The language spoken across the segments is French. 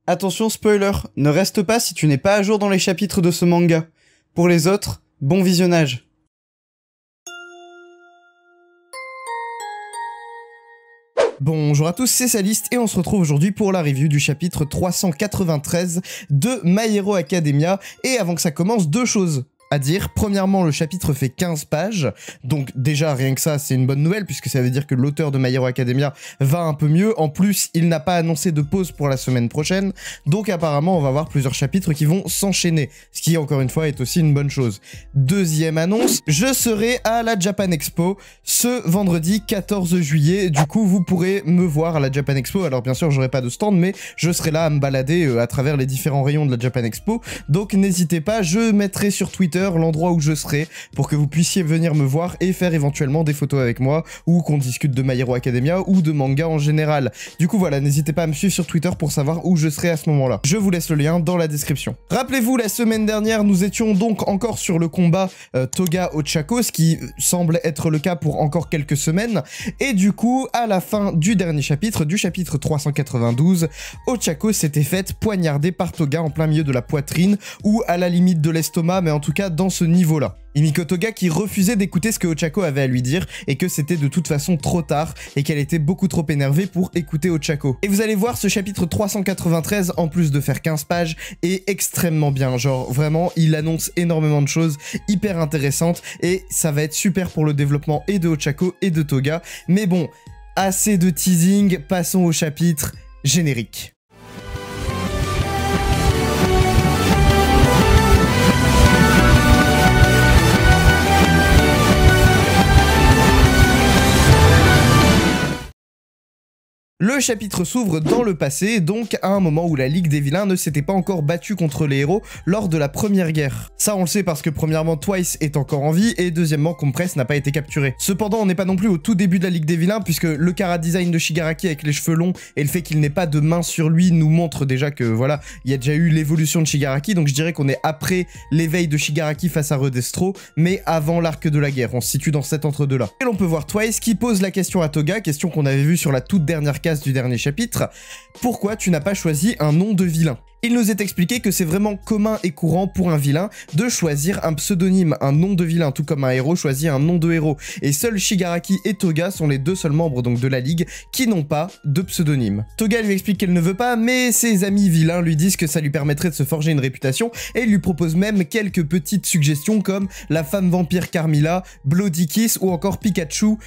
Attention spoiler, ne reste pas si tu n'es pas à jour dans les chapitres de ce manga. Pour les autres, bon visionnage. Bonjour à tous, c'est Saliste et on se retrouve aujourd'hui pour la review du chapitre 393 de My Hero Academia. Et avant que ça commence, deux choses à dire. Premièrement, le chapitre fait 15 pages, donc déjà rien que ça c'est une bonne nouvelle puisque ça veut dire que l'auteur de My Hero Academia va un peu mieux. En plus, il n'a pas annoncé de pause pour la semaine prochaine, donc apparemment on va avoir plusieurs chapitres qui vont s'enchaîner, ce qui encore une fois est aussi une bonne chose. Deuxième annonce, je serai à la Japan Expo ce vendredi 14 juillet, du coup vous pourrez me voir à la Japan Expo. Alors bien sûr j'aurai pas de stand, mais je serai là à me balader à travers les différents rayons de la Japan Expo, donc n'hésitez pas, je mettrai sur Twitter l'endroit où je serai pour que vous puissiez venir me voir et faire éventuellement des photos avec moi ou qu'on discute de My Hero Academia ou de manga en général. Du coup voilà, n'hésitez pas à me suivre sur Twitter pour savoir où je serai à ce moment-là. Je vous laisse le lien dans la description. Rappelez-vous, la semaine dernière, nous étions donc encore sur le combat Toga-Ochako, ce qui semble être le cas pour encore quelques semaines. Et du coup, à la fin du dernier chapitre, du chapitre 392, Ochako s'était faite poignarder par Toga en plein milieu de la poitrine ou à la limite de l'estomac, mais en tout cas dans ce niveau-là. Himiko Toga qui refusait d'écouter ce que Ochako avait à lui dire et que c'était de toute façon trop tard et qu'elle était beaucoup trop énervée pour écouter Ochako. Et vous allez voir, ce chapitre 393, en plus de faire 15 pages, est extrêmement bien. Genre vraiment, il annonce énormément de choses hyper intéressantes et ça va être super pour le développement et de Ochako et de Toga. Mais bon, assez de teasing, passons au chapitre générique. Le chapitre s'ouvre dans le passé, donc à un moment où la Ligue des Vilains ne s'était pas encore battue contre les héros lors de la première guerre. Ça on le sait parce que premièrement Twice est encore en vie et deuxièmement Compress n'a pas été capturé. Cependant on n'est pas non plus au tout début de la Ligue des Vilains puisque le chara design de Shigaraki avec les cheveux longs et le fait qu'il n'ait pas de main sur lui nous montre déjà que voilà, il y a déjà eu l'évolution de Shigaraki, donc je dirais qu'on est après l'éveil de Shigaraki face à Redestro, mais avant l'arc de la guerre, on se situe dans cet entre-deux-là. Et l'on peut voir Twice qui pose la question à Toga, question qu'on avait vue sur la toute dernière case du dernier chapitre: pourquoi tu n'as pas choisi un nom de vilain? Il nous est expliqué que c'est vraiment commun et courant pour un vilain de choisir un pseudonyme, un nom de vilain, tout comme un héros choisit un nom de héros. Et seuls Shigaraki et Toga sont les deux seuls membres donc de la Ligue qui n'ont pas de pseudonyme. Toga lui explique qu'elle ne veut pas, mais ses amis vilains lui disent que ça lui permettrait de se forger une réputation et lui propose même quelques petites suggestions comme la femme vampire Carmilla, Bloody Kiss ou encore Pikachu,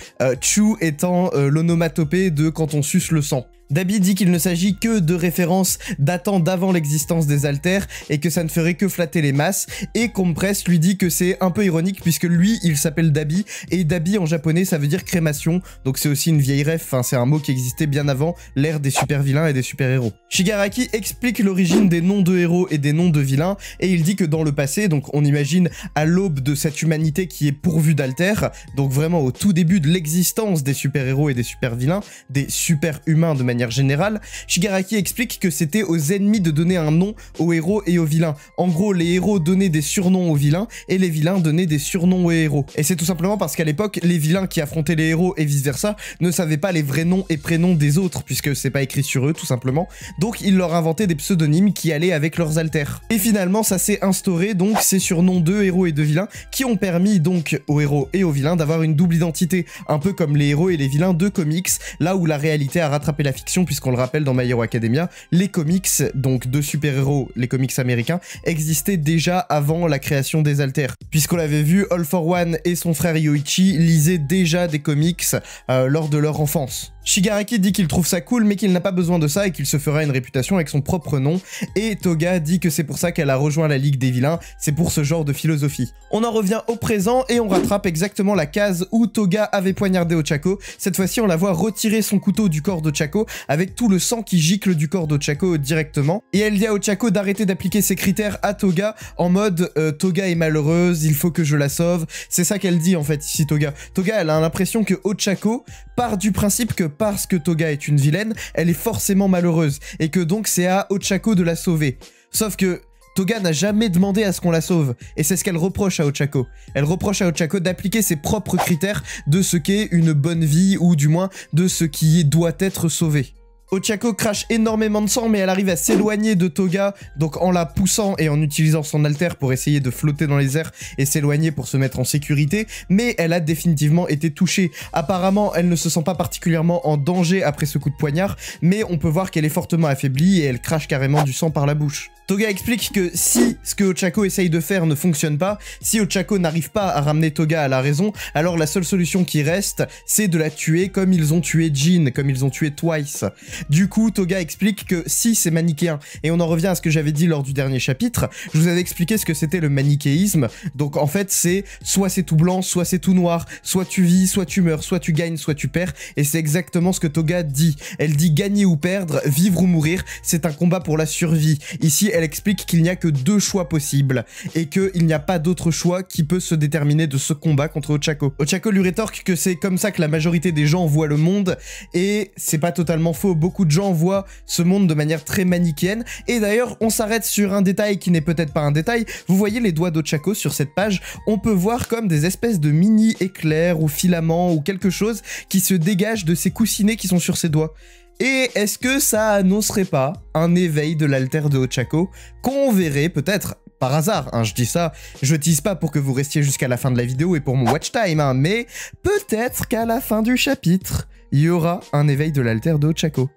Chu étant l'onomatopée de quand on suce le sang. Dabi dit qu'il ne s'agit que de références datant d'avant l'existence des alters et que ça ne ferait que flatter les masses, et Compress lui dit que c'est un peu ironique puisque lui il s'appelle Dabi et Dabi en japonais ça veut dire crémation, donc c'est aussi une vieille ref, enfin c'est un mot qui existait bien avant l'ère des super vilains et des super héros. Shigaraki explique l'origine des noms de héros et des noms de vilains et il dit que dans le passé, donc on imagine à l'aube de cette humanité qui est pourvue d'alters, donc vraiment au tout début de l'existence des super héros et des super vilains, des super humains de manière générale, Shigaraki explique que c'était aux ennemis de donner un nom aux héros et aux vilains. En gros, les héros donnaient des surnoms aux vilains et les vilains donnaient des surnoms aux héros. Et c'est tout simplement parce qu'à l'époque, les vilains qui affrontaient les héros et vice versa ne savaient pas les vrais noms et prénoms des autres puisque c'est pas écrit sur eux tout simplement. Donc ils leur inventaient des pseudonymes qui allaient avec leurs alters. Et finalement, ça s'est instauré donc ces surnoms de héros et de vilains qui ont permis donc aux héros et aux vilains d'avoir une double identité, un peu comme les héros et les vilains de comics, là où la réalité a rattrapé la fiction puisqu'on le rappelle dans My Hero Academia, les comics, donc de super-héros, les comics américains, existaient déjà avant la création des alters. Puisqu'on l'avait vu, All for One et son frère Yoichi lisaient déjà des comics lors de leur enfance. Shigaraki dit qu'il trouve ça cool mais qu'il n'a pas besoin de ça et qu'il se fera une réputation avec son propre nom, et Toga dit que c'est pour ça qu'elle a rejoint la Ligue des Vilains, c'est pour ce genre de philosophie. On en revient au présent et on rattrape exactement la case où Toga avait poignardé Ochako. Cette fois-ci on la voit retirer son couteau du corps d'Ochako avec tout le sang qui gicle du corps d'Ochako directement, et elle dit à Ochako d'arrêter d'appliquer ses critères à Toga en mode Toga est malheureuse, il faut que je la sauve. C'est ça qu'elle dit en fait ici Toga. Toga elle a l'impression que Ochako part du principe que parce que Toga est une vilaine, elle est forcément malheureuse, et que donc c'est à Ochako de la sauver. Sauf que Toga n'a jamais demandé à ce qu'on la sauve, et c'est ce qu'elle reproche à Ochako. Elle reproche à Ochako d'appliquer ses propres critères de ce qu'est une bonne vie, ou du moins de ce qui doit être sauvé. Ochako crache énormément de sang, mais elle arrive à s'éloigner de Toga, donc en la poussant et en utilisant son alter pour essayer de flotter dans les airs et s'éloigner pour se mettre en sécurité, mais elle a définitivement été touchée. Apparemment, elle ne se sent pas particulièrement en danger après ce coup de poignard, mais on peut voir qu'elle est fortement affaiblie et elle crache carrément du sang par la bouche. Toga explique que si ce que Ochako essaye de faire ne fonctionne pas, si Ochako n'arrive pas à ramener Toga à la raison, alors la seule solution qui reste, c'est de la tuer comme ils ont tué Jin, comme ils ont tué Twice. Du coup, Toga explique que si c'est manichéen, et on en revient à ce que j'avais dit lors du dernier chapitre, je vous avais expliqué ce que c'était le manichéisme, donc en fait c'est soit c'est tout blanc, soit c'est tout noir, soit tu vis, soit tu meurs, soit tu gagnes, soit tu perds, et c'est exactement ce que Toga dit. Elle dit gagner ou perdre, vivre ou mourir, c'est un combat pour la survie. Ici, elle explique qu'il n'y a que 2 choix possibles, et qu'il n'y a pas d'autre choix qui peut se déterminer de ce combat contre Ochako. Ochako lui rétorque que c'est comme ça que la majorité des gens voient le monde, et c'est pas totalement faux, beaucoup de gens voient ce monde de manière très manichéenne, et d'ailleurs on s'arrête sur un détail qui n'est peut-être pas un détail, vous voyez les doigts d'Ochako sur cette page, on peut voir comme des espèces de mini éclairs ou filaments ou quelque chose qui se dégage de ces coussinets qui sont sur ses doigts. Et est-ce que ça annoncerait pas un éveil de l'alter de Ochako qu'on verrait peut-être par hasard, hein, je dis ça, je tease pas pour que vous restiez jusqu'à la fin de la vidéo et pour mon watch time, hein, mais peut-être qu'à la fin du chapitre, il y aura un éveil de l'alter de Ochako.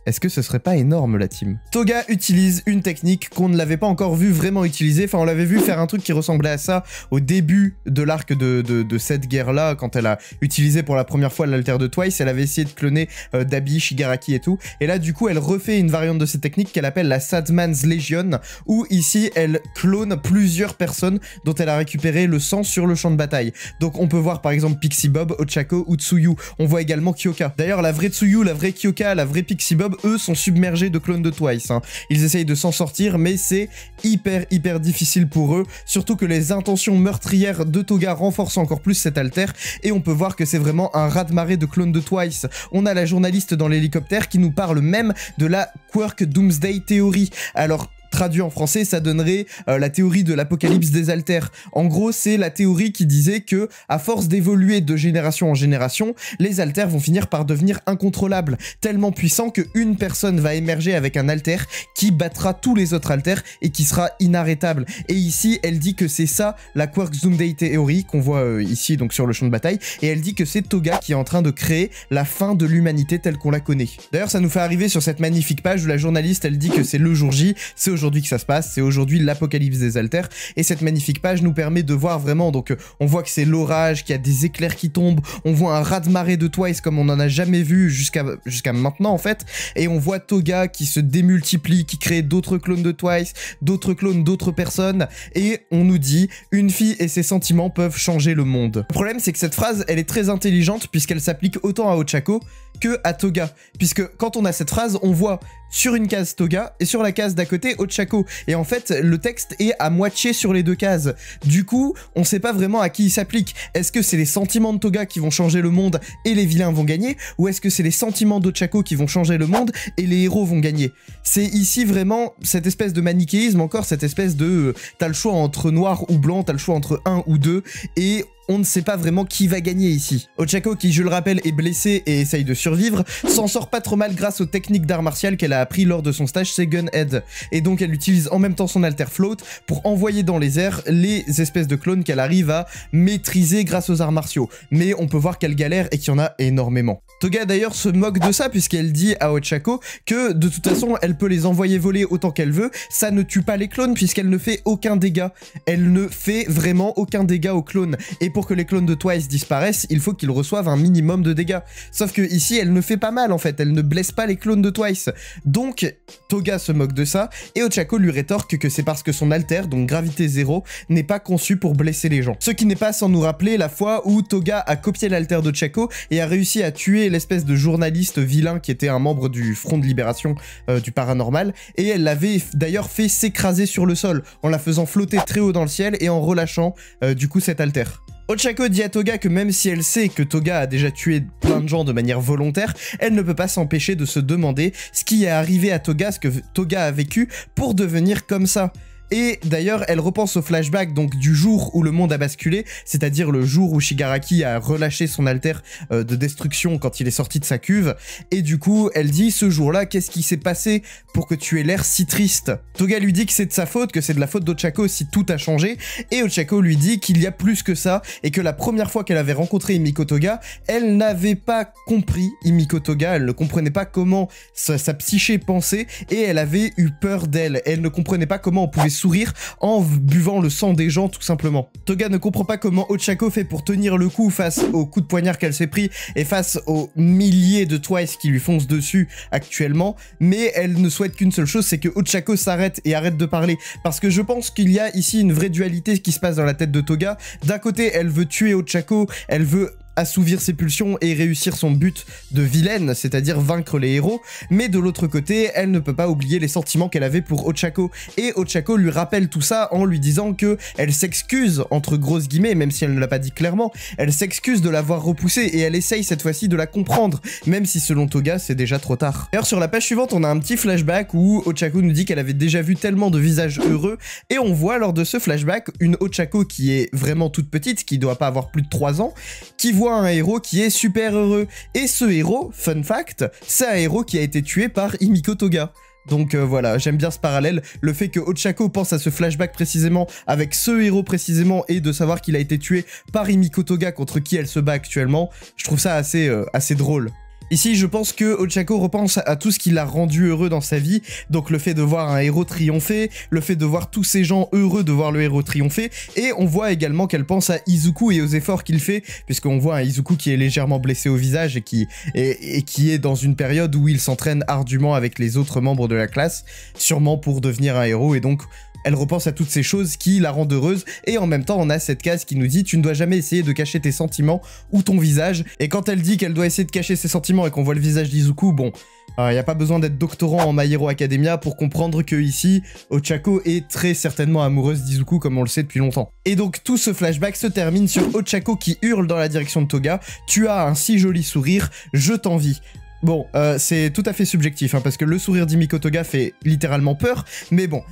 Est-ce que ce serait pas énorme, la team? Toga utilise une technique qu'on ne l'avait pas encore vu vraiment utiliser. Enfin, on l'avait vu faire un truc qui ressemblait à ça au début de l'arc de cette guerre-là, quand elle a utilisé pour la première fois l'alter de Twice. Elle avait essayé de cloner Dabi, Shigaraki et tout. Et là, du coup, elle refait une variante de cette technique qu'elle appelle la Sadman's Legion, où ici, elle clone plusieurs personnes dont elle a récupéré le sang sur le champ de bataille. Donc, on peut voir par exemple Pixie Bob, Ochako ou Tsuyu. On voit également Kyoka. D'ailleurs, la vraie Tsuyu, la vraie Kyoka, la vraie Pixie Bob, eux sont submergés de clones de Twice. Hein. Ils essayent de s'en sortir, mais c'est hyper difficile pour eux, surtout que les intentions meurtrières de Toga renforcent encore plus cet alter, et on peut voir que c'est vraiment un raz-de-marée de clones de Twice. On a la journaliste dans l'hélicoptère qui nous parle même de la Quirk Doomsday Theory. Alors, traduit en français, ça donnerait la théorie de l'apocalypse des alters. En gros, c'est la théorie qui disait que, à force d'évoluer de génération en génération, les alters vont finir par devenir incontrôlables, tellement puissants qu'une personne va émerger avec un alter qui battra tous les autres alters et qui sera inarrêtable. Et ici, elle dit que c'est ça, la Quirk Doomsday Theory, qu'on voit ici donc sur le champ de bataille, et elle dit que c'est Toga qui est en train de créer la fin de l'humanité telle qu'on la connaît. D'ailleurs, ça nous fait arriver sur cette magnifique page où la journaliste, elle dit que c'est le jour J, c'est aujourd'hui que ça se passe, c'est aujourd'hui l'apocalypse des alters, et cette magnifique page nous permet de voir vraiment, donc on voit que c'est l'orage, qu'il y a des éclairs qui tombent, on voit un raz-de-marée de Twice comme on n'en a jamais vu jusqu'à maintenant en fait, et on voit Toga qui se démultiplie, qui crée d'autres clones de Twice, d'autres clones d'autres personnes, et on nous dit « Une fille et ses sentiments peuvent changer le monde ». Le problème c'est que cette phrase, elle est très intelligente puisqu'elle s'applique autant à Ochako que à Toga, puisque quand on a cette phrase, on voit sur une case Toga et sur la case d'à côté Ochako, et en fait le texte est à moitié sur les deux cases. Du coup, on sait pas vraiment à qui il s'applique. Est-ce que c'est les sentiments de Toga qui vont changer le monde et les vilains vont gagner, ou est-ce que c'est les sentiments d'Ochako qui vont changer le monde et les héros vont gagner? C'est ici vraiment cette espèce de manichéisme, encore cette espèce de t'as le choix entre noir ou blanc, t'as le choix entre un ou deux, et on ne sait pas vraiment qui va gagner ici. Ochako, qui je le rappelle est blessé et essaye de survivre, s'en sort pas trop mal grâce aux techniques d'art martial qu'elle a appris lors de son stage chez Gunhead. Et donc elle utilise en même temps son alter float pour envoyer dans les airs les espèces de clones qu'elle arrive à maîtriser grâce aux arts martiaux. Mais on peut voir qu'elle galère et qu'il y en a énormément. Toga d'ailleurs se moque de ça puisqu'elle dit à Ochako que de toute façon elle peut les envoyer voler autant qu'elle veut, ça ne tue pas les clones puisqu'elle ne fait aucun dégât. Elle ne fait vraiment aucun dégât aux clones. Et pour que les clones de Twice disparaissent, il faut qu'ils reçoivent un minimum de dégâts. Sauf que ici, elle ne fait pas mal en fait, elle ne blesse pas les clones de Twice. Donc, Toga se moque de ça, et Ochako lui rétorque que c'est parce que son alter, donc gravité 0, n'est pas conçu pour blesser les gens. Ce qui n'est pas sans nous rappeler la fois où Toga a copié l'alter d'Ochako et a réussi à tuer l'espèce de journaliste vilain qui était un membre du Front de Libération du Paranormal, et elle l'avait d'ailleurs fait s'écraser sur le sol, en la faisant flotter très haut dans le ciel et en relâchant du coup cet alter. Ochako dit à Toga que même si elle sait que Toga a déjà tué plein de gens de manière volontaire, elle ne peut pas s'empêcher de se demander ce qui est arrivé à Toga, ce que Toga a vécu pour devenir comme ça. Et d'ailleurs, elle repense au flashback donc du jour où le monde a basculé, c'est-à-dire le jour où Shigaraki a relâché son alter de destruction quand il est sorti de sa cuve. Et du coup, elle dit, ce jour-là, qu'est-ce qui s'est passé pour que tu aies l'air si triste? Toga lui dit que c'est de sa faute, que c'est de la faute d'Ochako si tout a changé. Et Ochako lui dit qu'il y a plus que ça, et que la première fois qu'elle avait rencontré Himiko Toga, elle n'avait pas compris Himiko Toga, elle ne comprenait pas comment sa psyché pensait, et elle avait eu peur d'elle. Elle ne comprenait pas comment on pouvait sourire en buvant le sang des gens tout simplement. Toga ne comprend pas comment Ochako fait pour tenir le coup face aux coups de poignard qu'elle s'est pris et face aux milliers de Twice qui lui foncent dessus actuellement, mais elle ne souhaite qu'une seule chose, c'est que Ochako s'arrête et arrête de parler, parce que je pense qu'il y a ici une vraie dualité qui se passe dans la tête de Toga. D'un côté, elle veut tuer Ochako, elle veut assouvir ses pulsions et réussir son but de vilaine, c'est-à-dire vaincre les héros, mais de l'autre côté, elle ne peut pas oublier les sentiments qu'elle avait pour Ochako, et Ochako lui rappelle tout ça en lui disant que elle s'excuse, entre grosses guillemets, même si elle ne l'a pas dit clairement, elle s'excuse de l'avoir repoussée, et elle essaye cette fois-ci de la comprendre, même si selon Toga, c'est déjà trop tard. D'ailleurs, sur la page suivante, on a un petit flashback où Ochako nous dit qu'elle avait déjà vu tellement de visages heureux, et on voit lors de ce flashback une Ochako qui est vraiment toute petite, qui doit pas avoir plus de 3 ans, qui voit un héros qui est super heureux. Et ce héros, fun fact, c'est un héros qui a été tué par Himiko Toga. Donc voilà, j'aime bien ce parallèle, le fait que Ochako pense à ce flashback précisément avec ce héros précisément et de savoir qu'il a été tué par Himiko Toga contre qui elle se bat actuellement, je trouve ça assez drôle. Ici, je pense que Ochako repense à tout ce qui l'a rendu heureux dans sa vie, donc le fait de voir un héros triompher, le fait de voir tous ces gens heureux de voir le héros triompher, et on voit également qu'elle pense à Izuku et aux efforts qu'il fait, puisqu'on voit un Izuku qui est légèrement blessé au visage et qui est dans une période où il s'entraîne ardument avec les autres membres de la classe, sûrement pour devenir un héros, et donc elle repense à toutes ces choses qui la rendent heureuse, et en même temps on a cette case qui nous dit tu ne dois jamais essayer de cacher tes sentiments ou ton visage, et quand elle dit qu'elle doit essayer de cacher ses sentiments et qu'on voit le visage d'Izuku, bon, il n'y a pas besoin d'être doctorant en My Hero Academia pour comprendre que ici, Ochako est très certainement amoureuse d'Izuku comme on le sait depuis longtemps. Et donc tout ce flashback se termine sur Ochako qui hurle dans la direction de Toga, tu as un si joli sourire, je t'envie. Bon, c'est tout à fait subjectif, hein, parce que le sourire d'Himiko Toga fait littéralement peur, mais bon,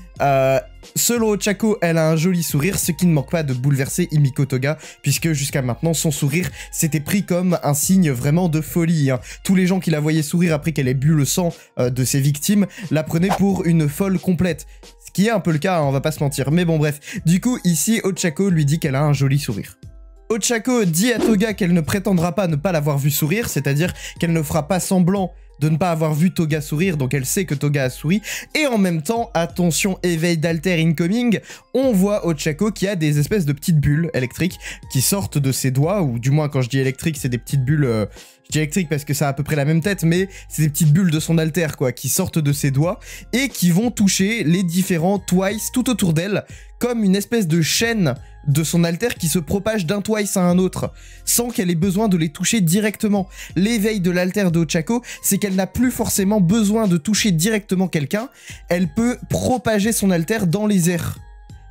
selon Ochako, elle a un joli sourire, ce qui ne manque pas de bouleverser Himiko Toga, puisque jusqu'à maintenant, son sourire s'était pris comme un signe vraiment de folie, hein. Tous les gens qui la voyaient sourire après qu'elle ait bu le sang de ses victimes, la prenaient pour une folle complète. Ce qui est un peu le cas, hein, on va pas se mentir, mais bon bref. Du coup, ici, Ochako lui dit qu'elle a un joli sourire. Ochako dit à Toga qu'elle ne prétendra pas ne pas l'avoir vu sourire, c'est-à-dire qu'elle ne fera pas semblant de ne pas avoir vu Toga sourire, donc elle sait que Toga a souri, et en même temps, attention, éveil d'alter incoming, on voit Ochako qui a des espèces de petites bulles électriques qui sortent de ses doigts, ou du moins quand je dis électrique, c'est des petites bulles... je dis électrique parce que ça a à peu près la même tête, mais c'est des petites bulles de son alter, quoi, qui sortent de ses doigts, et qui vont toucher les différents Twice tout autour d'elle, comme une espèce de chaîne de son alter qui se propage d'un Twice à un autre, sans qu'elle ait besoin de les toucher directement. L'éveil de l'alter de Ochako, c'est qu'elle n'a plus forcément besoin de toucher directement quelqu'un, elle peut propager son alter dans les airs.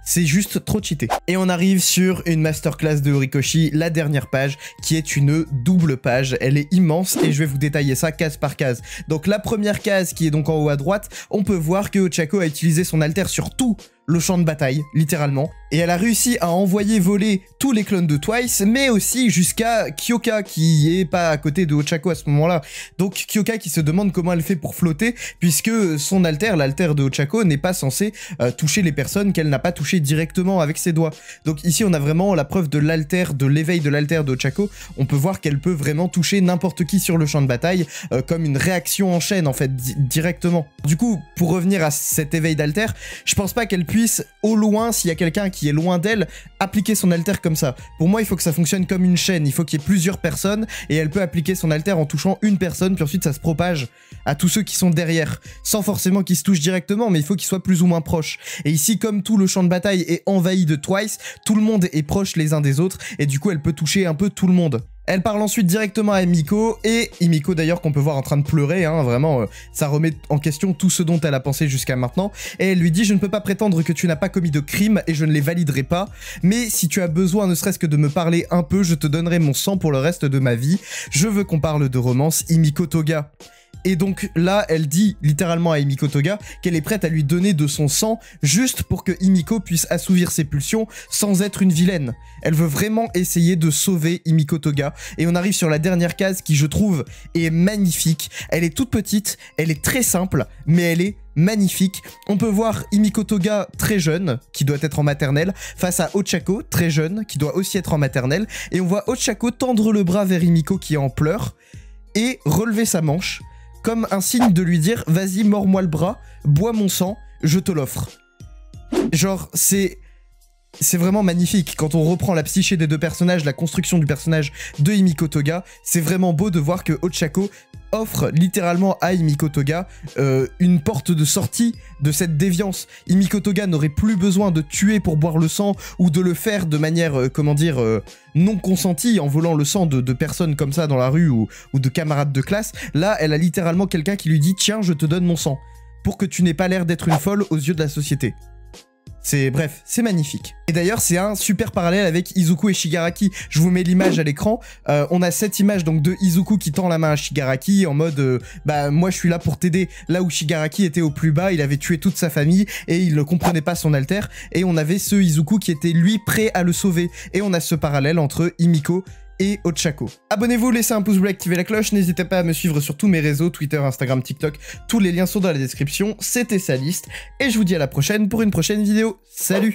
C'est juste trop cheaté. Et on arrive sur une masterclass de Horikoshi, la dernière page, qui est une double page. Elle est immense et je vais vous détailler ça case par case. Donc la première case, qui est donc en haut à droite, on peut voir que Ochako a utilisé son alter sur tout le champ de bataille, littéralement. Et elle a réussi à envoyer voler tous les clones de Twice, mais aussi jusqu'à Kyoka, qui est pas à côté de Ochako à ce moment-là. Donc Kyoka qui se demande comment elle fait pour flotter, puisque son alter, l'alter de Ochako, n'est pas censé toucher les personnes qu'elle n'a pas touchées directement avec ses doigts. Donc ici, on a vraiment la preuve de l'alter, de l'éveil de l'alter de Ochako. On peut voir qu'elle peut vraiment toucher n'importe qui sur le champ de bataille, comme une réaction en chaîne, en fait, directement. Du coup, pour revenir à cet éveil d'alter, je pense pas qu'elle puisse, au loin, s'il y a quelqu'un qui est loin d'elle, appliquer son alter comme ça. Pour moi, il faut que ça fonctionne comme une chaîne, il faut qu'il y ait plusieurs personnes, et elle peut appliquer son alter en touchant une personne, puis ensuite ça se propage à tous ceux qui sont derrière, sans forcément qu'ils se touchent directement, mais il faut qu'ils soient plus ou moins proches. Et ici, comme tout le champ de bataille est envahi de Twice, tout le monde est proche les uns des autres, et du coup elle peut toucher un peu tout le monde. Elle parle ensuite directement à Himiko, et Himiko d'ailleurs qu'on peut voir en train de pleurer, hein, vraiment, ça remet en question tout ce dont elle a pensé jusqu'à maintenant, et elle lui dit « Je ne peux pas prétendre que tu n'as pas commis de crime, et je ne les validerai pas, mais si tu as besoin ne serait-ce que de me parler un peu, je te donnerai mon sang pour le reste de ma vie, je veux qu'on parle de romance Himiko Toga ». Et donc là, elle dit littéralement à Himiko Toga qu'elle est prête à lui donner de son sang juste pour que Himiko puisse assouvir ses pulsions sans être une vilaine. Elle veut vraiment essayer de sauver Himiko Toga. Et on arrive sur la dernière case qui, je trouve, est magnifique. Elle est toute petite, elle est très simple, mais elle est magnifique. On peut voir Himiko Toga très jeune, qui doit être en maternelle, face à Ochako, très jeune, qui doit aussi être en maternelle. Et on voit Ochako tendre le bras vers Himiko qui est en pleurs et relever sa manche, comme un signe de lui dire « Vas-y, mords-moi le bras, bois mon sang, je te l'offre ». Genre, c'est vraiment magnifique. Quand on reprend la psyché des deux personnages, la construction du personnage de Himiko Toga, c'est vraiment beau de voir que Ochako offre littéralement à Himiko Toga une porte de sortie de cette déviance. Himiko Toga n'aurait plus besoin de tuer pour boire le sang ou de le faire de manière, non consentie en volant le sang de personnes comme ça dans la rue ou de camarades de classe. Là, elle a littéralement quelqu'un qui lui dit « Tiens, je te donne mon sang » pour que tu n'aies pas l'air d'être une folle aux yeux de la société. Bref, c'est magnifique. Et d'ailleurs, c'est un super parallèle avec Izuku et Shigaraki. Je vous mets l'image à l'écran. On a cette image donc de Izuku qui tend la main à Shigaraki en mode bah moi je suis là pour t'aider. Là où Shigaraki était au plus bas, il avait tué toute sa famille et il ne comprenait pas son alter. Et on avait ce Izuku qui était lui prêt à le sauver. Et on a ce parallèle entre Himiko et Ochako. Abonnez-vous, laissez un pouce bleu, activez la cloche, n'hésitez pas à me suivre sur tous mes réseaux, Twitter, Instagram, TikTok, tous les liens sont dans la description, c'était Saliste, et je vous dis à la prochaine pour une prochaine vidéo. Salut!